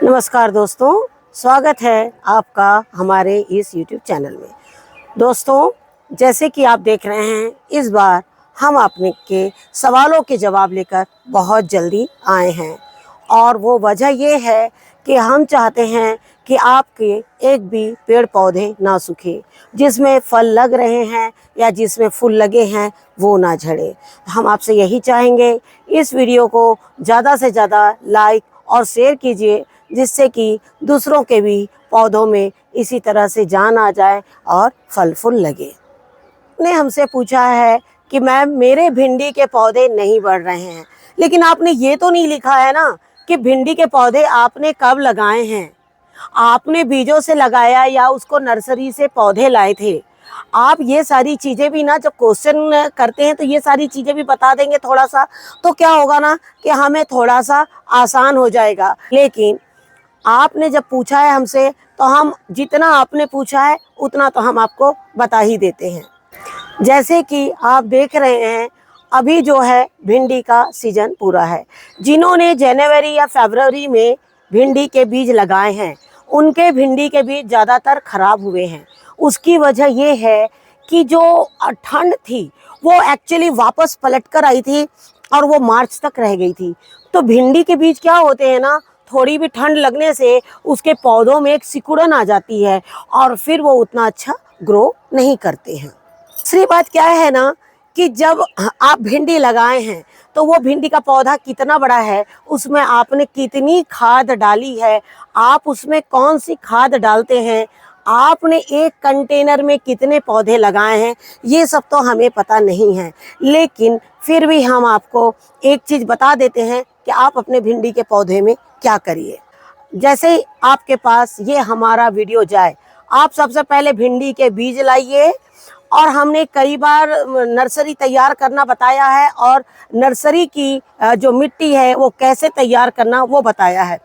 नमस्कार दोस्तों, स्वागत है आपका हमारे इस YouTube चैनल में। दोस्तों, जैसे कि आप देख रहे हैं, इस बार हम आपने के सवालों के जवाब लेकर बहुत जल्दी आए हैं और वो वजह ये है कि हम चाहते हैं कि आपके एक भी पेड़ पौधे ना सूखे, जिसमें फल लग रहे हैं या जिसमें फूल लगे हैं वो ना झड़े। हम आपसे यही चाहेंगे, इस वीडियो को ज़्यादा से ज़्यादा लाइक और शेयर कीजिए, जिससे कि दूसरों के भी पौधों में इसी तरह से जान आ जाए और फल फूल लगे। ने हमसे पूछा है कि मैम, मेरे भिंडी के पौधे नहीं बढ़ रहे हैं, लेकिन आपने ये तो नहीं लिखा है ना कि भिंडी के पौधे आपने कब लगाए हैं। आपने बीजों से लगाया या उसको नर्सरी से पौधे लाए थे। आप ये सारी चीज़ें भी ना, जब क्वेश्चन करते हैं तो ये सारी चीज़ें भी बता देंगे थोड़ा सा, तो क्या होगा ना कि हमें थोड़ा सा आसान हो जाएगा। लेकिन आपने जब पूछा है हमसे, तो हम जितना आपने पूछा है उतना तो हम आपको बता ही देते हैं। जैसे कि आप देख रहे हैं, अभी जो है भिंडी का सीज़न पूरा है। जिन्होंने जनवरी या फरवरी में भिंडी के बीज लगाए हैं, उनके भिंडी के बीज ज़्यादातर ख़राब हुए हैं। उसकी वजह ये है कि जो ठंड थी वो एक्चुअली वापस पलट कर आई थी और वो मार्च तक रह गई थी। तो भिंडी के बीज क्या होते हैं ना, थोड़ी भी ठंड लगने से उसके पौधों में एक सिकुड़न आ जाती है और फिर वो उतना अच्छा ग्रो नहीं करते हैं। दूसरी बात क्या है ना कि जब आप भिंडी लगाए हैं तो वो भिंडी का पौधा कितना बड़ा है, उसमें आपने कितनी खाद डाली है, आप उसमें कौन सी खाद डालते हैं, आपने एक कंटेनर में कितने पौधे लगाए हैं, ये सब तो हमें पता नहीं है। लेकिन फिर भी हम आपको एक चीज़ बता देते हैं कि आप अपने भिंडी के पौधे में क्या करिए। जैसे ही आपके पास ये हमारा वीडियो जाए, आप सबसे पहले भिंडी के बीज लाइए। और हमने कई बार नर्सरी तैयार करना बताया है और नर्सरी की जो मिट्टी है वो कैसे तैयार करना वो बताया है।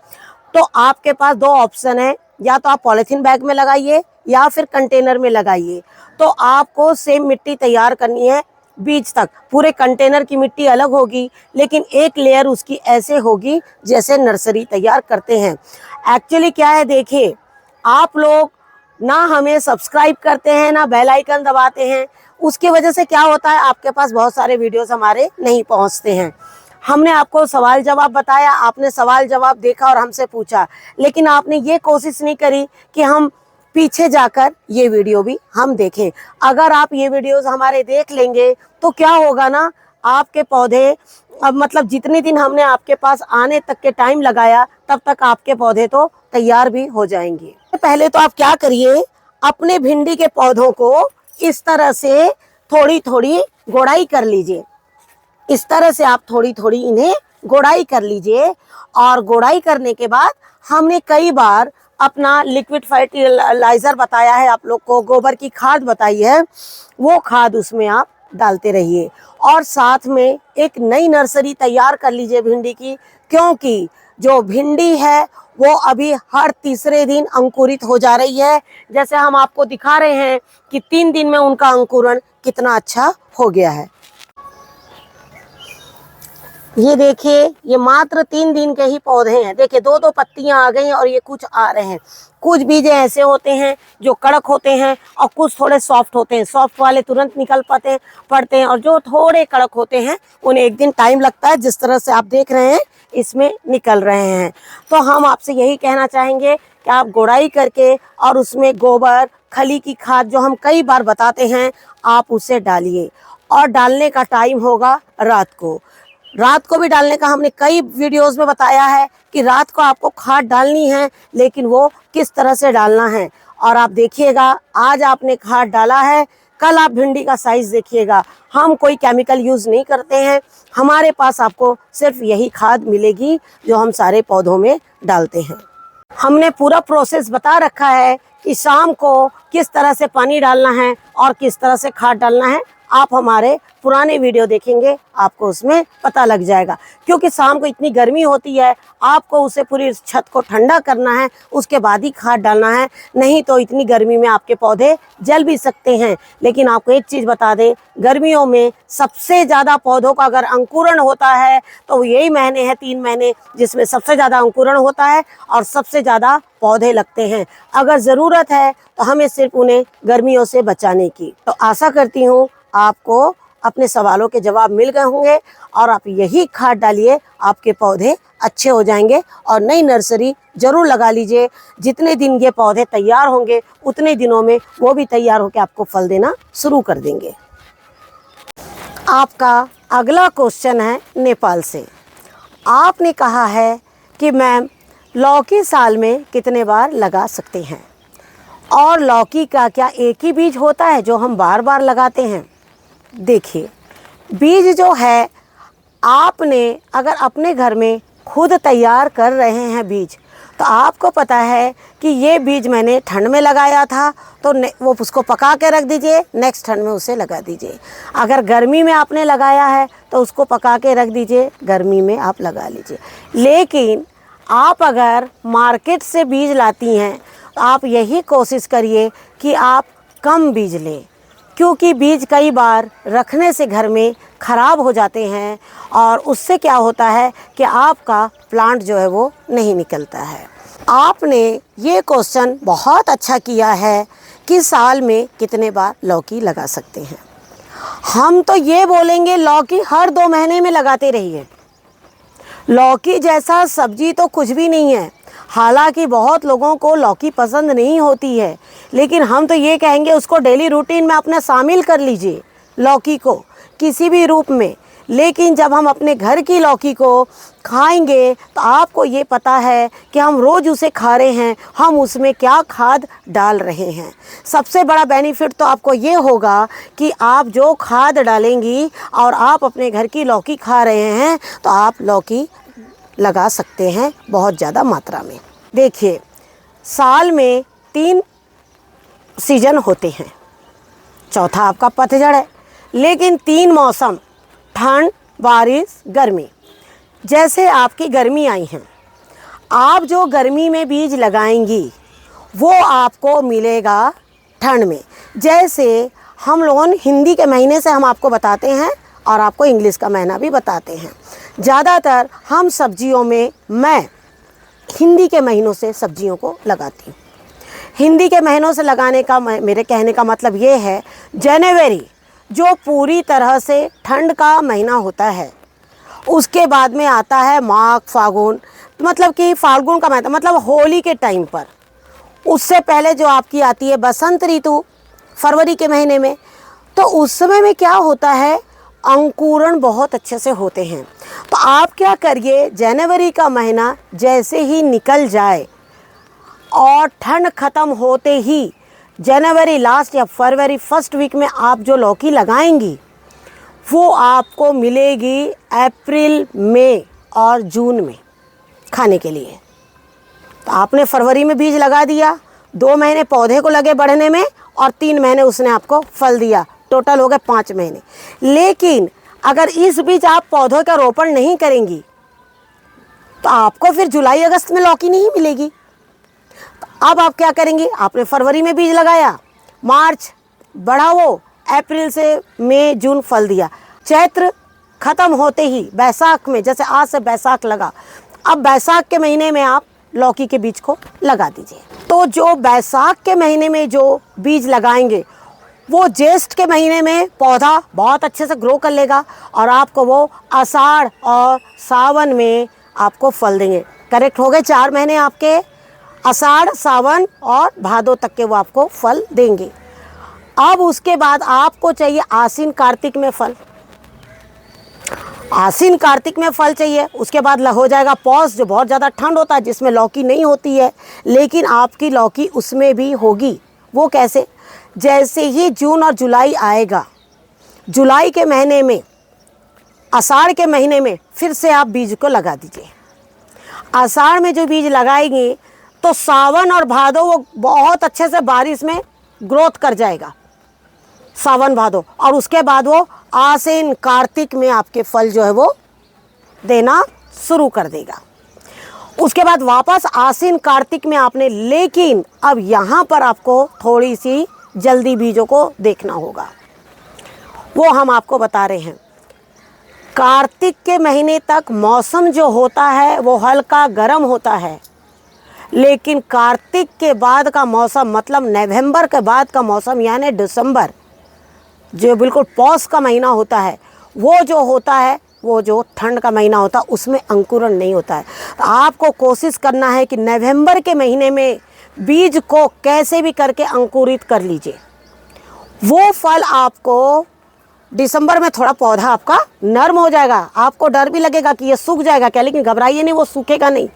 तो आपके पास दो ऑप्शन है, या तो आप पॉलीथीन बैग में लगाइए या फिर कंटेनर में लगाइए। तो आपको सेम मिट्टी तैयार करनी है बीज तक। पूरे कंटेनर की मिट्टी अलग होगी, लेकिन एक लेयर उसकी ऐसे होगी जैसे नर्सरी तैयार करते हैं। एक्चुअली क्या है, देखिए, आप लोग ना हमें सब्सक्राइब करते हैं ना बेल आइकन दबाते हैं। उसकी वजह से क्या होता है, आपके पास बहुत सारे वीडियोस हमारे नहीं पहुंचते हैं। हमने आपको सवाल जवाब बताया, आपने सवाल जवाब देखा और हमसे पूछा, लेकिन आपने ये कोशिश नहीं करी कि हम पीछे जाकर ये वीडियो भी हम देखें। अगर आप ये वीडियोस हमारे देख लेंगे तो क्या होगा ना, आपके पौधे अब मतलब जितने दिन हमने आपके पास आने तक के टाइम लगाया, तब तक आपके पौधे तो तैयार भी हो जाएंगे। पहले तो आप क्या करिए, अपने भिंडी के पौधों को इस तरह से थोड़ी थोड़ी गोड़ाई कर लीजिए। इस तरह से आप थोड़ी थोड़ी इन्हें गोड़ाई कर लीजिए। और गोड़ाई करने के बाद हमने कई बार अपना लिक्विड फर्टिलाइज़र बताया है आप लोग को, गोबर की खाद बताई है, वो खाद उसमें आप डालते रहिए। और साथ में एक नई नर्सरी तैयार कर लीजिए भिंडी की, क्योंकि जो भिंडी है वो अभी हर तीसरे दिन अंकुरित हो जा रही है। जैसे हम आपको दिखा रहे हैं कि 3 दिन में उनका अंकुरण कितना अच्छा हो गया है। ये देखिए, ये मात्र 3 दिन के ही पौधे हैं। देखिए, 2-2 पत्तियां आ गई और ये कुछ आ रहे हैं। कुछ बीज ऐसे होते हैं जो कड़क होते हैं और कुछ थोड़े सॉफ्ट होते हैं। सॉफ्ट वाले तुरंत निकल पड़ते हैं और जो थोड़े कड़क होते हैं उन्हें एक दिन टाइम लगता है, जिस तरह से आप देख रहे हैं इसमें निकल रहे हैं। तो हम आपसे यही कहना चाहेंगे कि आप गोड़ाई करके और उसमें गोबर खली की खाद जो हम कई बार बताते हैं, आप उसे डालिए। और डालने का टाइम होगा रात को। रात को भी डालने का हमने कई वीडियोस में बताया है कि रात को आपको खाद डालनी है, लेकिन वो किस तरह से डालना है। और आप देखिएगा, आज आपने खाद डाला है, कल आप भिंडी का साइज़ देखिएगा। हम कोई केमिकल यूज़ नहीं करते हैं, हमारे पास आपको सिर्फ यही खाद मिलेगी जो हम सारे पौधों में डालते हैं। हमने पूरा प्रोसेस बता रखा है कि शाम को किस तरह से पानी डालना है और किस तरह से खाद डालना है, आप हमारे पुराने वीडियो देखेंगे, आपको उसमें पता लग जाएगा। क्योंकि शाम को इतनी गर्मी होती है, आपको उसे पूरी छत को ठंडा करना है, उसके बाद ही खाद डालना है, नहीं तो इतनी गर्मी में आपके पौधे जल भी सकते हैं। लेकिन आपको एक चीज़ बता दें, गर्मियों में सबसे ज़्यादा पौधों का अगर अंकुरण होता है तो यही महीने हैं, 3 महीने, जिसमें सबसे ज़्यादा अंकुरण होता है और सबसे ज़्यादा पौधे लगते हैं। अगर ज़रूरत है तो हमें सिर्फ उन्हें गर्मियों से बचाने की। तो आशा करती हूँ आपको अपने सवालों के जवाब मिल गए होंगे और आप यही खाद डालिए, आपके पौधे अच्छे हो जाएंगे। और नई नर्सरी ज़रूर लगा लीजिए। जितने दिन ये पौधे तैयार होंगे उतने दिनों में वो भी तैयार होकर आपको फल देना शुरू कर देंगे। आपका अगला क्वेश्चन है नेपाल से। आपने कहा है कि मैम, लौकी साल में कितने बार लगा सकते हैं, और लौकी का क्या एक ही बीज होता है जो हम बार बार लगाते हैं? देखिए, बीज जो है, आपने अगर अपने घर में खुद तैयार कर रहे हैं बीज, तो आपको पता है कि ये बीज मैंने ठंड में लगाया था, तो वो उसको पका के रख दीजिए, नेक्स्ट ठंड में उसे लगा दीजिए। अगर गर्मी में आपने लगाया है तो उसको पका के रख दीजिए, गर्मी में आप लगा लीजिए। लेकिन आप अगर मार्केट से बीज लाती हैं तो आप यही कोशिश करिए कि आप कम बीज लें, क्योंकि बीज कई बार रखने से घर में ख़राब हो जाते हैं और उससे क्या होता है कि आपका प्लांट जो है वो नहीं निकलता है। आपने ये क्वेश्चन बहुत अच्छा किया है कि साल में कितने बार लौकी लगा सकते हैं। हम तो ये बोलेंगे, लौकी हर 2 महीने में लगाते रहिए। लौकी जैसा सब्जी तो कुछ भी नहीं है। हालांकि बहुत लोगों को लौकी पसंद नहीं होती है, लेकिन हम तो ये कहेंगे उसको डेली रूटीन में अपना शामिल कर लीजिए, लौकी को किसी भी रूप में। लेकिन जब हम अपने घर की लौकी को खाएंगे तो आपको ये पता है कि हम रोज़ उसे खा रहे हैं, हम उसमें क्या खाद डाल रहे हैं। सबसे बड़ा बेनिफिट तो आपको ये होगा कि आप जो खाद डालेंगी और आप अपने घर की लौकी खा रहे हैं, तो आप लौकी लगा सकते हैं बहुत ज़्यादा मात्रा में। देखिए, साल में 3 सीजन होते हैं, चौथा आपका पतझड़ है। लेकिन 3 मौसम, ठंड, बारिश, गर्मी। जैसे आपकी गर्मी आई हैं, आप जो गर्मी में बीज लगाएंगी वो आपको मिलेगा ठंड में। जैसे हम लोगों हिंदी के महीने से हम आपको बताते हैं और आपको इंग्लिश का महीना भी बताते हैं। ज़्यादातर हम सब्जियों में, मैं हिंदी के महीनों से सब्जियों को लगाती हूँ। हिंदी के महीनों से लगाने का मेरे कहने का मतलब ये है, जनवरी जो पूरी तरह से ठंड का महीना होता है, उसके बाद में आता है माघ, फागुन, मतलब कि फाल्गुन का महीना, मतलब होली के टाइम पर। उससे पहले जो आपकी आती है बसंत ऋतु, फरवरी के महीने में। तो उस समय में क्या होता है, अंकुरण बहुत अच्छे से होते हैं। तो आप क्या करिए, जनवरी का महीना जैसे ही निकल जाए और ठंड ख़त्म होते ही जनवरी लास्ट या फरवरी फर्स्ट वीक में आप जो लौकी लगाएंगी वो आपको मिलेगी अप्रैल, मई और जून में खाने के लिए। तो आपने फरवरी में बीज लगा दिया, 2 महीने पौधे को लगे बढ़ने में और 3 महीने उसने आपको फल दिया, टोटल हो गए 5 महीने। लेकिन अगर इस बीच आप पौधों का रोपण नहीं करेंगी तो आपको फिर जुलाई अगस्त में लौकी नहीं मिलेगी। तो अब आप क्या करेंगी, आपने फरवरी में बीज लगाया, मार्च बढ़ा, वो अप्रैल से मई जून फल दिया, चैत्र खत्म होते ही बैसाख में, जैसे आज से बैसाख लगा, अब बैसाख के महीने में आप लौकी के बीज को लगा दीजिए। तो जो बैसाख के महीने में जो बीज लगाएंगे वो ज्येष्ठ के महीने में पौधा बहुत अच्छे से ग्रो कर लेगा और आपको वो आषाढ़ और सावन में आपको फल देंगे। करेक्ट हो गए, 4 महीने आपके, आषाढ़, सावन और भादो तक के वो आपको फल देंगे। अब उसके बाद आपको चाहिए आश्विन कार्तिक में फल, आश्विन कार्तिक में फल चाहिए। उसके बाद हो जाएगा पौष, जो बहुत ज़्यादा ठंड होता है, जिसमें लौकी नहीं होती है, लेकिन आपकी लौकी उसमें भी होगी। वो कैसे, जैसे ही जून और जुलाई आएगा, जुलाई के महीने में, आषाढ़ के महीने में फिर से आप बीज को लगा दीजिए। आषाढ़ में जो बीज लगाएंगे तो सावन और भादो वो बहुत अच्छे से बारिश में ग्रोथ कर जाएगा। सावन भादो, और उसके बाद वो आसीन कार्तिक में आपके फल जो है वो देना शुरू कर देगा। उसके बाद वापस आसीन कार्तिक में आपने, लेकिन अब यहाँ पर आपको थोड़ी सी जल्दी बीजों को देखना होगा, वो हम आपको बता रहे हैं। कार्तिक के महीने तक मौसम जो होता है वो हल्का गर्म होता है, लेकिन कार्तिक के बाद का मौसम, मतलब नवंबर के बाद का मौसम यानी दिसंबर, जो बिल्कुल पौष का महीना होता है, वो जो होता है, वो जो ठंड का महीना होता है, उसमें अंकुरण नहीं होता है। तो आपको कोशिश करना है कि नवंबर के महीने में बीज को कैसे भी करके अंकुरित कर लीजिए। वो फल आपको दिसंबर में, थोड़ा पौधा आपका नर्म हो जाएगा, आपको डर भी लगेगा कि ये सूख जाएगा क्या, लेकिन घबराइए नहीं, वो सूखेगा नहीं।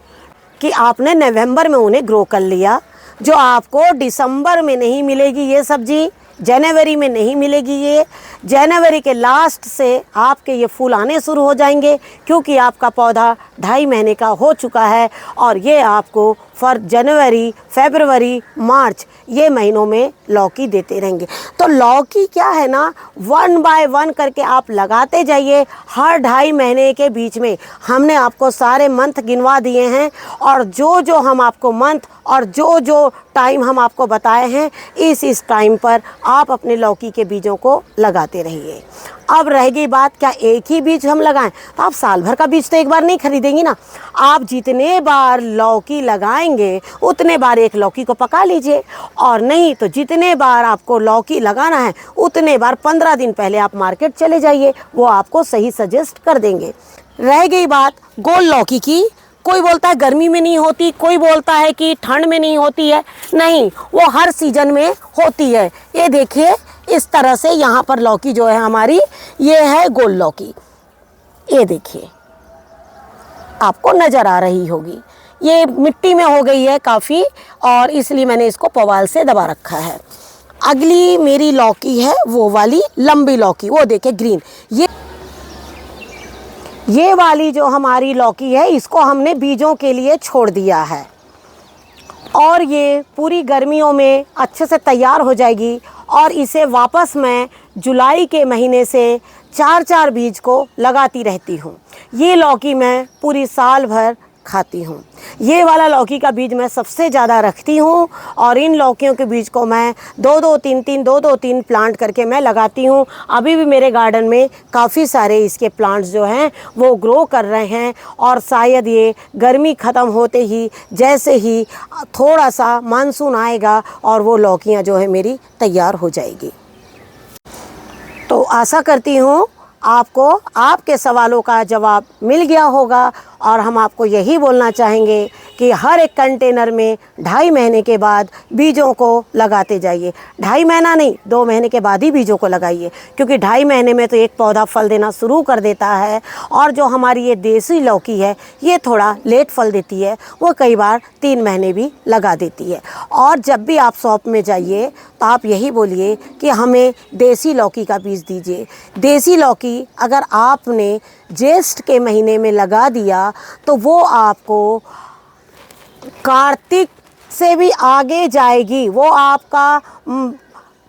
कि आपने नवंबर में उन्हें ग्रो कर लिया, जो आपको दिसंबर में नहीं मिलेगी ये सब्जी, जनवरी में नहीं मिलेगी ये, जनवरी के लास्ट से आपके ये फूल आने शुरू हो जाएंगे, क्योंकि आपका पौधा 2.5 महीने का हो चुका है, और ये आपको जनवरी, फरवरी, मार्च ये महीनों में लौकी देते रहेंगे। तो लौकी क्या है ना, 1 बाय 1 करके आप लगाते जाइए। हर 2.5 महीने के बीच में हमने आपको सारे मंथ गिनवा दिए हैं, और जो हम आपको मंथ और जो टाइम हम आपको बताए हैं, इस टाइम पर आप अपने लौकी के बीजों को लगाते रहिए। अब रहेगी बात, क्या एक ही बीज हम लगाएं? तो आप साल भर का बीज तो एक बार नहीं खरीदेंगी ना। आप जितने बार लौकी लगाएंगे उतने बार एक लौकी को पका लीजिए, और नहीं तो जितने बार आपको लौकी लगाना है उतने बार 15 दिन पहले आप मार्केट चले जाइए, वो आपको सही सजेस्ट कर देंगे। रह गई बात गोल लौकी की, कोई बोलता है गर्मी में नहीं होती, कोई बोलता है कि ठंड में नहीं होती है। नहीं, वो हर सीजन में होती है। ये देखिए इस तरह से यहाँ पर लौकी जो है हमारी, ये है गोल लौकी। ये देखिए आपको नज़र आ रही होगी, ये मिट्टी में हो गई है काफ़ी, और इसलिए मैंने इसको पुआल से दबा रखा है। अगली मेरी लौकी है वो वाली लंबी लौकी, वो देखिए ग्रीन। ये वाली जो हमारी लौकी है, इसको हमने बीजों के लिए छोड़ दिया है, और ये पूरी गर्मियों में अच्छे से तैयार हो जाएगी, और इसे वापस मैं जुलाई के महीने से 4-4 बीज को लगाती रहती हूँ। ये लौकी मैं पूरी साल भर खाती हूँ। ये वाला लौकी का बीज मैं सबसे ज़्यादा रखती हूँ, और इन लौकियों के बीज को मैं 2-2 3 प्लांट करके मैं लगाती हूँ। अभी भी मेरे गार्डन में काफ़ी सारे इसके प्लांट्स जो हैं वो ग्रो कर रहे हैं, और शायद ये गर्मी ख़त्म होते ही, जैसे ही थोड़ा सा मानसून आएगा, और वो लौकियाँ जो है मेरी तैयार हो जाएगी। तो आशा करती हूँ आपको आपके सवालों का जवाब मिल गया होगा, और हम आपको यही बोलना चाहेंगे कि हर एक कंटेनर में 2.5 महीने के बाद बीजों को लगाते जाइए। 2.5 महीना नहीं, 2 महीने के बाद ही बीजों को लगाइए, क्योंकि 2.5 महीने में तो एक पौधा फल देना शुरू कर देता है। और जो हमारी ये देसी लौकी है, ये थोड़ा लेट फल देती है, वो कई बार 3 महीने भी लगा देती है। और जब भी आप शॉप में जाइए तो आप यही बोलिए कि हमें देसी लौकी का बीज दीजिए। देसी लौकी अगर आपने ज्येष्ठ के महीने में लगा दिया तो वो आपको कार्तिक से भी आगे जाएगी, वो आपका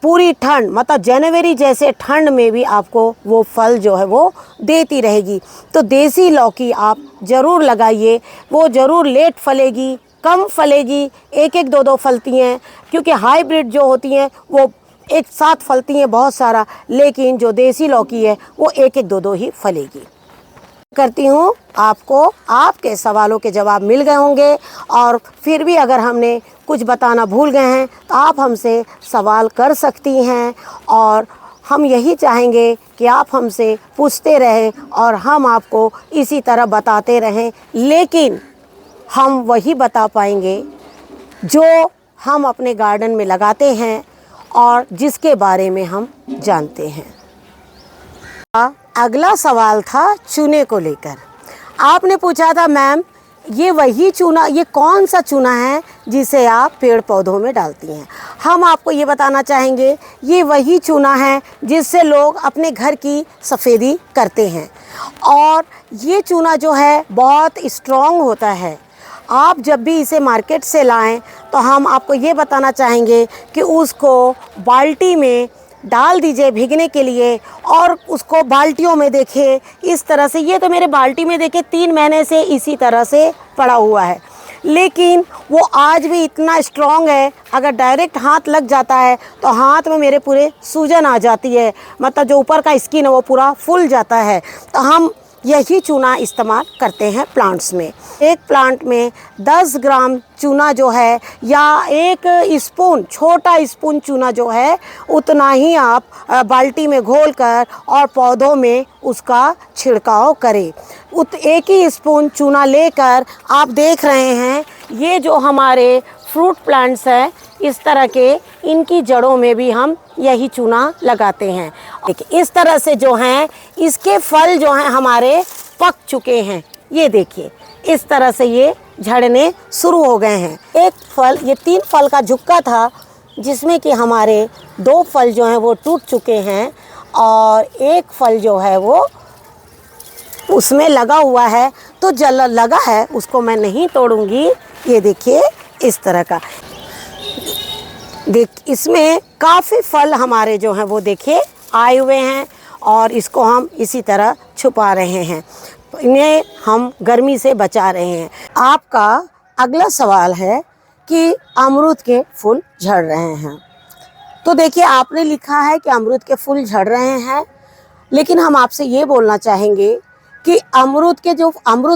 पूरी ठंड, मतलब जनवरी जैसे ठंड में भी आपको वो फल जो है वो देती रहेगी। तो देसी लौकी आप ज़रूर लगाइए, वो ज़रूर लेट फलेगी, कम फलेगी, 1-1 2-2 फलती हैं, क्योंकि हाइब्रिड जो होती हैं वो एक साथ फलती हैं बहुत सारा, लेकिन जो देसी लौकी है वो 1-1 2-2 ही फलेगी। करती हूँ आपको आपके सवालों के जवाब मिल गए होंगे, और फिर भी अगर हमने कुछ बताना भूल गए हैं तो आप हमसे सवाल कर सकती हैं, और हम यही चाहेंगे कि आप हमसे पूछते रहें और हम आपको इसी तरह बताते रहें, लेकिन हम वही बता पाएंगे जो हम अपने गार्डन में लगाते हैं और जिसके बारे में हम जानते हैं। अगला सवाल था चूने को लेकर। आपने पूछा था मैम ये वही चूना, ये कौन सा चूना है जिसे आप पेड़ पौधों में डालती हैं? हम आपको ये बताना चाहेंगे ये वही चूना है जिससे लोग अपने घर की सफ़ेदी करते हैं, और ये चूना जो है बहुत स्ट्रॉन्ग होता है। आप जब भी इसे मार्केट से लाएं तो हम आपको ये बताना चाहेंगे कि उसको बाल्टी में डाल दीजिए भीगने के लिए और उसको बाल्टियों में देखिए इस तरह से। ये तो मेरे बाल्टी में देखिए 3 महीने से इसी तरह से पड़ा हुआ है, लेकिन वो आज भी इतना स्ट्रॉन्ग है। अगर डायरेक्ट हाथ लग जाता है तो हाथ में मेरे पूरे सूजन आ जाती है, मतलब जो ऊपर का स्किन है वो पूरा फूल जाता है। तो हम यही चूना इस्तेमाल करते हैं प्लांट्स में। एक प्लांट में 10 ग्राम चूना जो है, या 1 स्पून, छोटा स्पून चूना जो है, उतना ही आप बाल्टी में घोलकर और पौधों में उसका छिड़काव करें। एक ही स्पून चूना लेकर आप देख रहे हैं ये जो हमारे फ्रूट प्लांट्स हैं इस तरह के, इनकी जड़ों में भी हम यही चूना लगाते हैं। देखिए इस तरह से जो हैं इसके फल जो हैं हमारे पक चुके हैं। ये देखिए इस तरह से ये झड़ने शुरू हो गए हैं। एक फल, ये 3 फल का झुक्का था जिसमें कि हमारे 2 फल जो हैं वो टूट चुके हैं और एक फल जो है वो उसमें लगा हुआ है। तो जल लगा है उसको मैं नहीं तोड़ूंगी। ये देखिए इस तरह का, देख इसमें काफ़ी फल हमारे जो हैं वो देखिए आए हुए हैं और इसको हम इसी तरह छुपा रहे हैं, इन्हें हम गर्मी से बचा रहे हैं। आपका अगला सवाल है कि अमरूद के फूल झड़ रहे हैं। तो देखिए आपने लिखा है कि अमरूद के फूल झड़ रहे हैं, लेकिन हम आपसे ये बोलना चाहेंगे कि अमरूद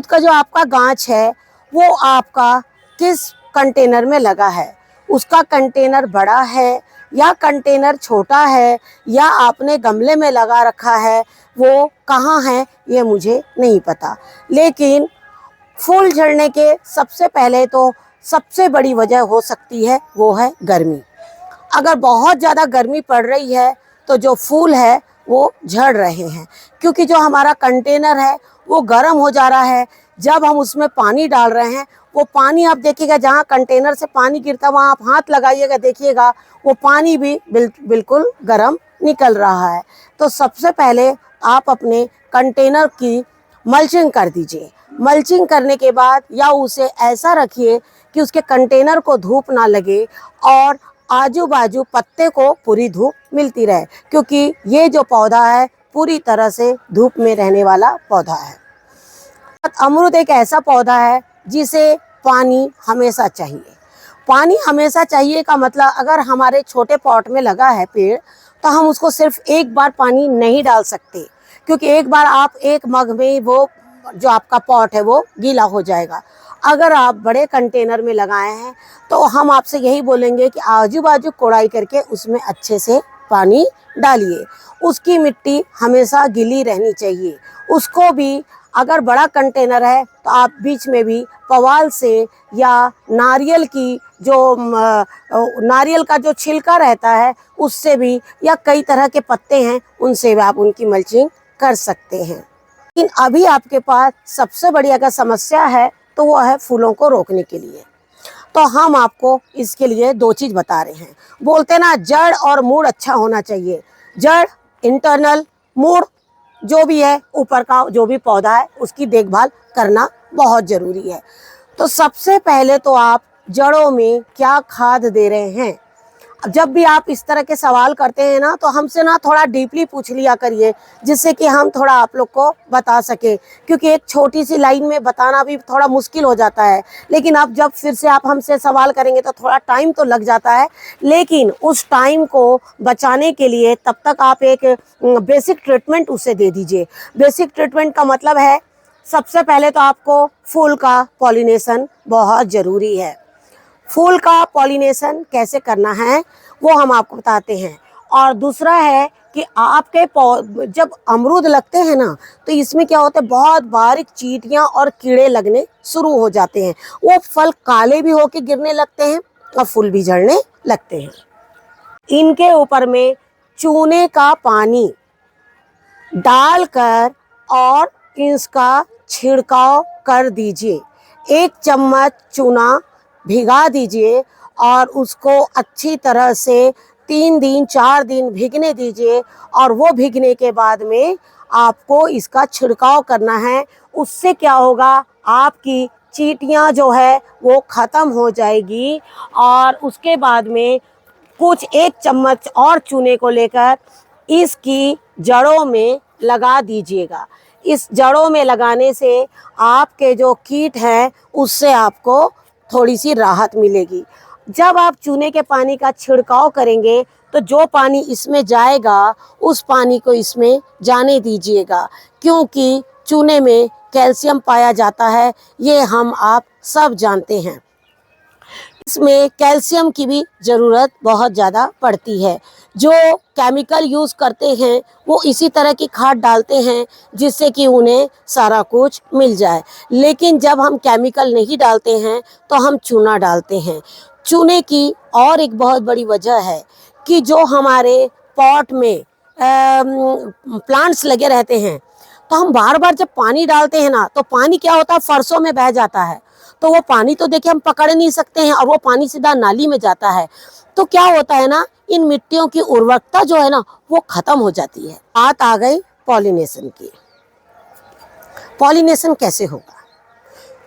का जो आपका गांच है वो आपका किस कंटेनर में लगा है। उसका कंटेनर बड़ा है या कंटेनर छोटा है या आपने गमले में लगा रखा है, वो कहाँ है ये मुझे नहीं पता। लेकिन फूल झड़ने के सबसे पहले तो सबसे बड़ी वजह हो सकती है वो है गर्मी। अगर बहुत ज़्यादा गर्मी पड़ रही है तो जो फूल है वो झड़ रहे हैं, क्योंकि जो हमारा कंटेनर है वो गर्म हो जा रहा है। जब हम उसमें पानी डाल रहे हैं, वो पानी आप देखिएगा, जहाँ कंटेनर से पानी गिरता वहाँ आप हाथ लगाइएगा, देखिएगा वो पानी भी बिल्कुल गर्म निकल रहा है। तो सबसे पहले आप अपने कंटेनर की मल्चिंग कर दीजिए। मल्चिंग करने के बाद या उसे ऐसा रखिए कि उसके कंटेनर को धूप ना लगे और आजू बाजू पत्ते को पूरी धूप मिलती रहे, क्योंकि ये जो पौधा है पूरी तरह से धूप में रहने वाला पौधा है। अमरूद एक ऐसा पौधा है जिसे पानी हमेशा चाहिए। पानी हमेशा चाहिए का मतलब, अगर हमारे छोटे पॉट में लगा है पेड़ तो हम उसको सिर्फ एक बार पानी नहीं डाल सकते, क्योंकि एक बार आप एक मग में वो जो आपका पॉट है वो गीला हो जाएगा। अगर आप बड़े कंटेनर में लगाए हैं तो हम आपसे यही बोलेंगे कि आजू बाजू कोड़ाई करके उसमें अच्छे से पानी डालिए। उसकी मिट्टी हमेशा गीली रहनी चाहिए। उसको भी, अगर बड़ा कंटेनर है तो आप बीच में भी पुआल से या नारियल का जो छिलका रहता है उससे भी, या कई तरह के पत्ते हैं उनसे भी आप उनकी मल्चिंग कर सकते हैं। लेकिन अभी आपके पास सबसे बड़ी अगर समस्या है तो वो है फूलों को रोकने के लिए। तो हम आपको इसके लिए 2 चीज़ बता रहे हैं। बोलते ना, जड़ और मूड अच्छा होना चाहिए। जड़ इंटरनल, मूड जो भी है ऊपर का जो भी पौधा है उसकी देखभाल करना बहुत ज़रूरी है। तो सबसे पहले तो आप जड़ों में क्या खाद दे रहे हैं। जब भी आप इस तरह के सवाल करते हैं ना, तो हमसे ना थोड़ा डीपली पूछ लिया करिए, जिससे कि हम थोड़ा आप लोग को बता सके, क्योंकि एक छोटी सी लाइन में बताना भी थोड़ा मुश्किल हो जाता है। लेकिन अब जब फिर से आप हमसे सवाल करेंगे तो थोड़ा टाइम तो लग जाता है, लेकिन उस टाइम को बचाने के लिए तब तक आप एक बेसिक ट्रीटमेंट उसे दे दीजिए। बेसिक ट्रीटमेंट का मतलब है, सबसे पहले तो आपको फूल का पॉलिनेशन बहुत ज़रूरी है। फूल का पॉलिनेशन कैसे करना है वो हम आपको बताते हैं। और दूसरा है कि आपके जब अमरूद लगते हैं ना, तो इसमें क्या होता है, बहुत बारीक चींटियाँ और कीड़े लगने शुरू हो जाते हैं। वो फल काले भी होके गिरने लगते हैं और फूल भी झड़ने लगते हैं। इनके ऊपर में चूने का पानी डालकर और इसका छिड़काव कर दीजिए। 1 चम्मच चूना भिगा दीजिए और उसको अच्छी तरह से 3 दिन 4 दिन भीगने दीजिए। और वो भीगने के बाद में आपको इसका छिड़काव करना है। उससे क्या होगा, आपकी चींटियाँ जो है वो ख़त्म हो जाएगी और उसके बाद में कुछ 1 चम्मच और चूने को लेकर इसकी जड़ों में लगा दीजिएगा। इस जड़ों में लगाने से आपके जो कीट हैं उससे आपको थोड़ी सी राहत मिलेगी। जब आप चूने के पानी का छिड़काव करेंगे तो जो पानी इसमें जाएगा उस पानी को इसमें जाने दीजिएगा, क्योंकि चूने में कैल्शियम पाया जाता है, ये हम आप सब जानते हैं। इसमें कैल्शियम की भी ज़रूरत बहुत ज़्यादा पड़ती है। जो केमिकल यूज़ करते हैं वो इसी तरह की खाद डालते हैं जिससे कि उन्हें सारा कुछ मिल जाए, लेकिन जब हम केमिकल नहीं डालते हैं तो हम चूना डालते हैं। चूने की और एक बहुत बड़ी वजह है कि जो हमारे पॉट में प्लांट्स लगे रहते हैं, तो हम बार बार जब पानी डालते हैं ना, तो पानी क्या होता है, फर्शों में बह जाता है। तो वो पानी तो देखिए हम पकड़ नहीं सकते हैं और वो पानी सीधा नाली में जाता है। तो क्या होता है ना, इन मिट्टियों की उर्वरकता जो है ना वो खत्म हो जाती है। बात आ गई पॉलिनेशन की। पॉलिनेशन कैसे होगा?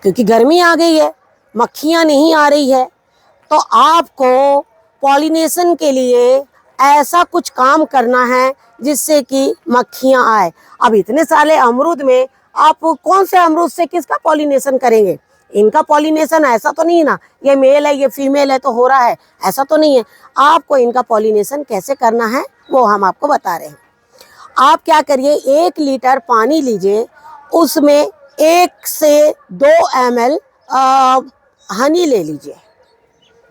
क्योंकि गर्मी आ गई है, मक्खियाँ नहीं आ रही है, तो आपको पॉलिनेशन के लिए ऐसा कुछ काम करना है जिससे कि मक्खियाँ आए। अब इतने सारे अमरूद में आप कौन से अमरूद से किसका पॉलिनेशन करेंगे? इनका पॉलिनेशन ऐसा तो नहीं ना, ये मेल है ये फीमेल है तो हो रहा है, ऐसा तो नहीं है। आपको इनका पॉलिनेशन कैसे करना है वो हम आपको बता रहे हैं। आप क्या करिए, 1 लीटर पानी लीजिए, उसमें 1 से 2 ml हनी ले लीजिए,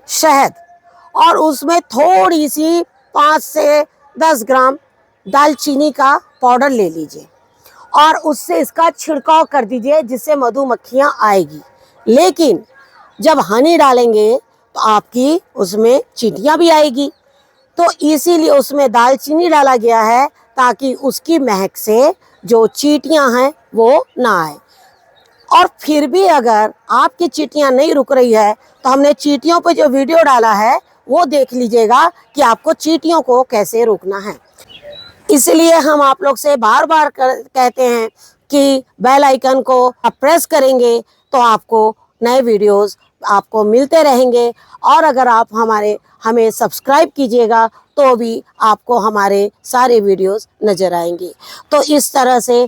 शहद, और उसमें थोड़ी सी 5 से 10 ग्राम दालचीनी का पाउडर ले लीजिए और उससे इसका छिड़काव कर दीजिए जिससे मधुमक्खियाँ आएगी। लेकिन जब हनी डालेंगे तो आपकी उसमें चींटियाँ भी आएगी, तो इसीलिए उसमें दालचीनी डाला गया है ताकि उसकी महक से जो चींटियाँ हैं वो ना आए। और फिर भी अगर आपकी चींटियाँ नहीं रुक रही है तो हमने चींटियों पे जो वीडियो डाला है वो देख लीजिएगा कि आपको चींटियों को कैसे रोकना है। इसलिए हम आप लोग से बार बार कहते हैं कि बेल आइकन को आप प्रेस करेंगे तो आपको नए वीडियोस आपको मिलते रहेंगे, और अगर आप हमें सब्सक्राइब कीजिएगा तो भी आपको हमारे सारे वीडियोस नज़र आएंगे। तो इस तरह से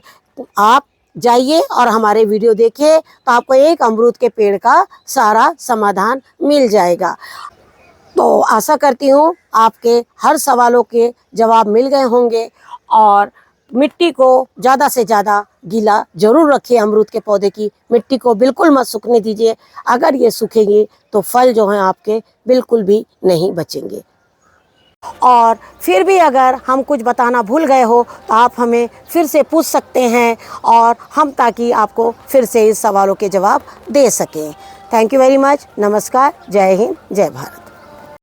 आप जाइए और हमारे वीडियो देखिए तो आपको एक अमरूद के पेड़ का सारा समाधान मिल जाएगा। तो आशा करती हूँ आपके हर सवालों के जवाब मिल गए होंगे, और मिट्टी को ज़्यादा से ज़्यादा गीला ज़रूर रखिए। अमरूद के पौधे की मिट्टी को बिल्कुल मत सूखने दीजिए, अगर ये सूखेगी तो फल जो हैं आपके बिल्कुल भी नहीं बचेंगे। और फिर भी अगर हम कुछ बताना भूल गए हो तो आप हमें फिर से पूछ सकते हैं, और हम ताकि आपको फिर से इस सवालों के जवाब दे सकें। Thank you very much. नमस्कार, जय हिंद, जय भारत।